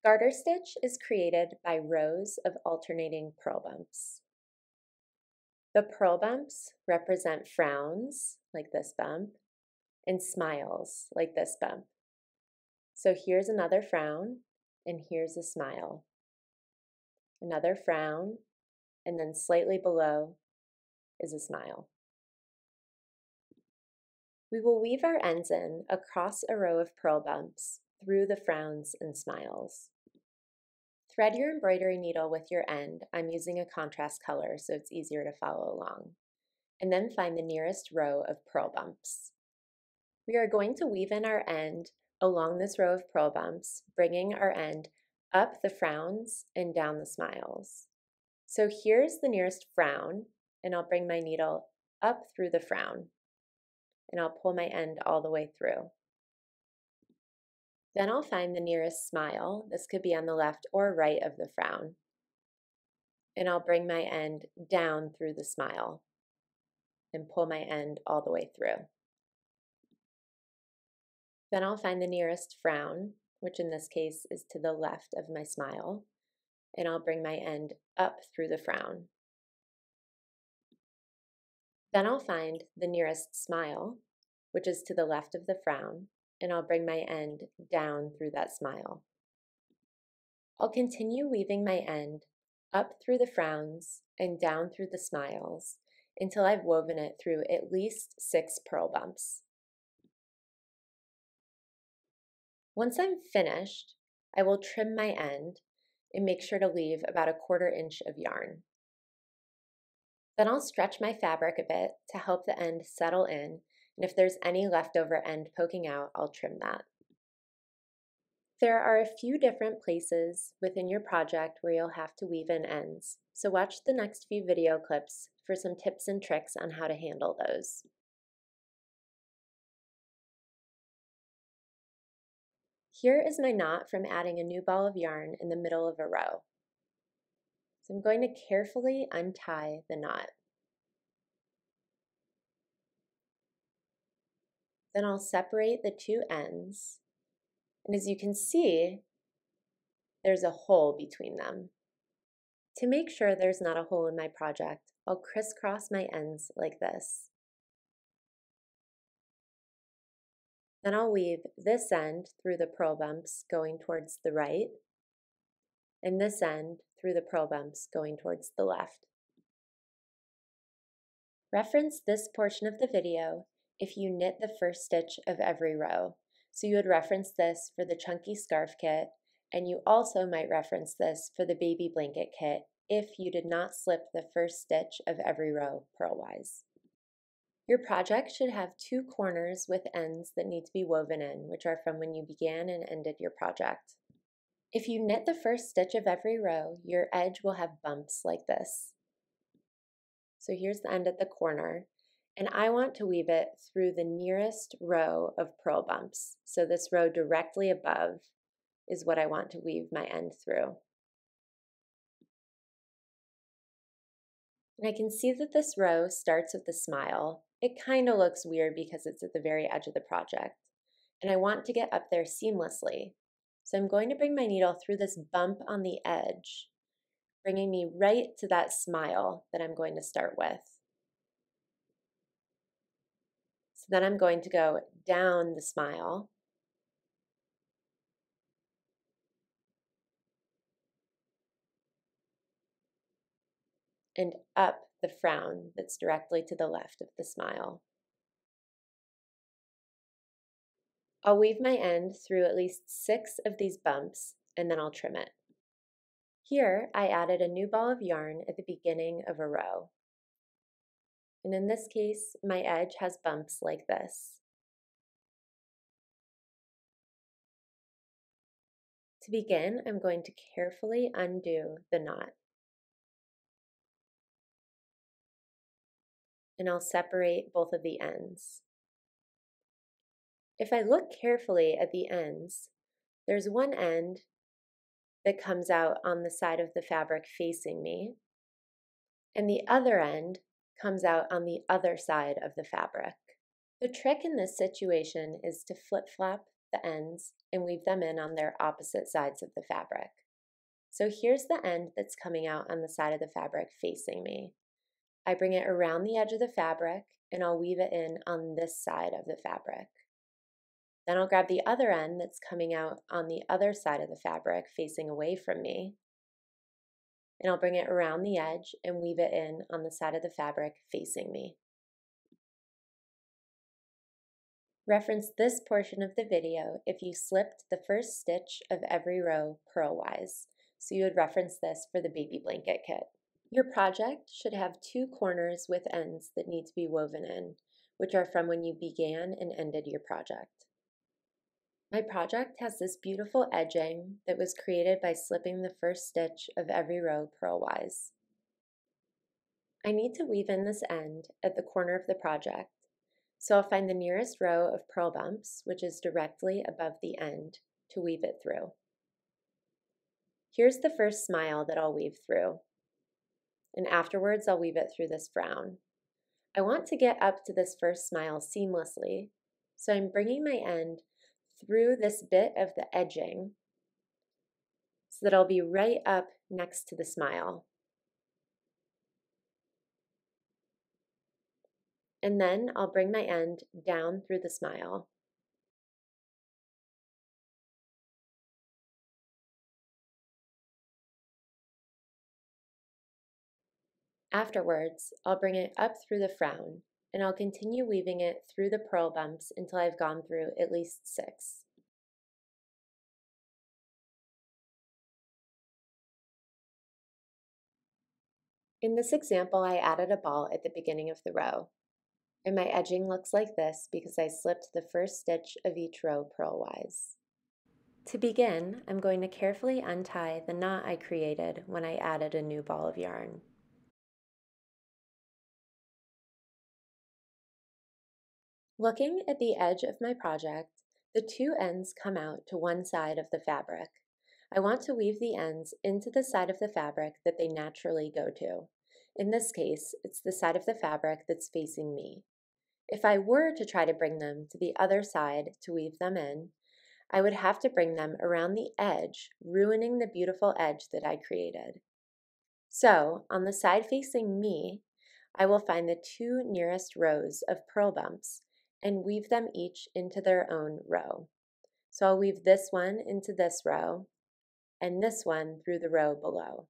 Garter stitch is created by rows of alternating purl bumps. The purl bumps represent frowns, like this bump, and smiles, like this bump. So here's another frown, and here's a smile. Another frown, and then slightly below is a smile. We will weave our ends in across a row of purl bumps through the frowns and smiles. Thread your embroidery needle with your end. I'm using a contrast color so it's easier to follow along. And then find the nearest row of purl bumps. We are going to weave in our end along this row of purl bumps, bringing our end up the frowns and down the smiles. So here's the nearest frown, and I'll bring my needle up through the frown, and I'll pull my end all the way through. Then I'll find the nearest smile. This could be on the left or right of the frown. And I'll bring my end down through the smile and pull my end all the way through. Then I'll find the nearest frown, which in this case is to the left of my smile, and I'll bring my end up through the frown. Then I'll find the nearest smile, which is to the left of the frown, and I'll bring my end down through that smile. I'll continue weaving my end up through the frowns and down through the smiles until I've woven it through at least 6 purl bumps. Once I'm finished, I will trim my end and make sure to leave about a 1/4 inch of yarn. Then I'll stretch my fabric a bit to help the end settle in, and if there's any leftover end poking out, I'll trim that. There are a few different places within your project where you'll have to weave in ends, so watch the next few video clips for some tips and tricks on how to handle those. Here is my knot from adding a new ball of yarn in the middle of a row. So I'm going to carefully untie the knot. Then I'll separate the two ends, and as you can see, there's a hole between them. To make sure there's not a hole in my project, I'll crisscross my ends like this. Then I'll weave this end through the purl bumps going towards the right, and this end through the purl bumps going towards the left. Reference this portion of the video if you knit the first stitch of every row. So you would reference this for the chunky scarf kit, and you also might reference this for the baby blanket kit if you did not slip the first stitch of every row purlwise. Your project should have 2 corners with ends that need to be woven in, which are from when you began and ended your project. If you knit the first stitch of every row, your edge will have bumps like this. So here's the end at the corner, and I want to weave it through the nearest row of purl bumps. So this row directly above is what I want to weave my end through. And I can see that this row starts with a smile. It kind of looks weird because it's at the very edge of the project. And I want to get up there seamlessly. So I'm going to bring my needle through this bump on the edge, bringing me right to that smile that I'm going to start with. So then I'm going to go down the smile, and up the frown that's directly to the left of the smile. I'll weave my end through at least 6 of these bumps, and then I'll trim it. Here, I added a new ball of yarn at the beginning of a row. And in this case, my edge has bumps like this. To begin, I'm going to carefully undo the knot. And I'll separate both of the ends. If I look carefully at the ends, there's one end that comes out on the side of the fabric facing me, and the other end comes out on the other side of the fabric. The trick in this situation is to flip-flop the ends and weave them in on their opposite sides of the fabric. So here's the end that's coming out on the side of the fabric facing me. I bring it around the edge of the fabric and I'll weave it in on this side of the fabric. Then I'll grab the other end that's coming out on the other side of the fabric facing away from me, and I'll bring it around the edge and weave it in on the side of the fabric facing me. Reference this portion of the video if you slipped the first stitch of every row purlwise, so you would reference this for the baby blanket kit. Your project should have two corners with ends that need to be woven in, which are from when you began and ended your project. My project has this beautiful edging that was created by slipping the first stitch of every row purlwise. I need to weave in this end at the corner of the project, so I'll find the nearest row of purl bumps, which is directly above the end, to weave it through. Here's the first smile that I'll weave through, and afterwards I'll weave it through this frown. I want to get up to this first smile seamlessly, so I'm bringing my end through this bit of the edging so that I'll be right up next to the smile. And then I'll bring my end down through the smile. Afterwards, I'll bring it up through the frown, and I'll continue weaving it through the purl bumps until I've gone through at least 6. In this example, I added a ball at the beginning of the row, and my edging looks like this because I slipped the first stitch of each row purlwise. To begin, I'm going to carefully untie the knot I created when I added a new ball of yarn. Looking at the edge of my project, the two ends come out to one side of the fabric. I want to weave the ends into the side of the fabric that they naturally go to. In this case, it's the side of the fabric that's facing me. If I were to try to bring them to the other side to weave them in, I would have to bring them around the edge, ruining the beautiful edge that I created. So, on the side facing me, I will find the two nearest rows of purl bumps and weave them each into their own row. So I'll weave this one into this row and this one through the row below.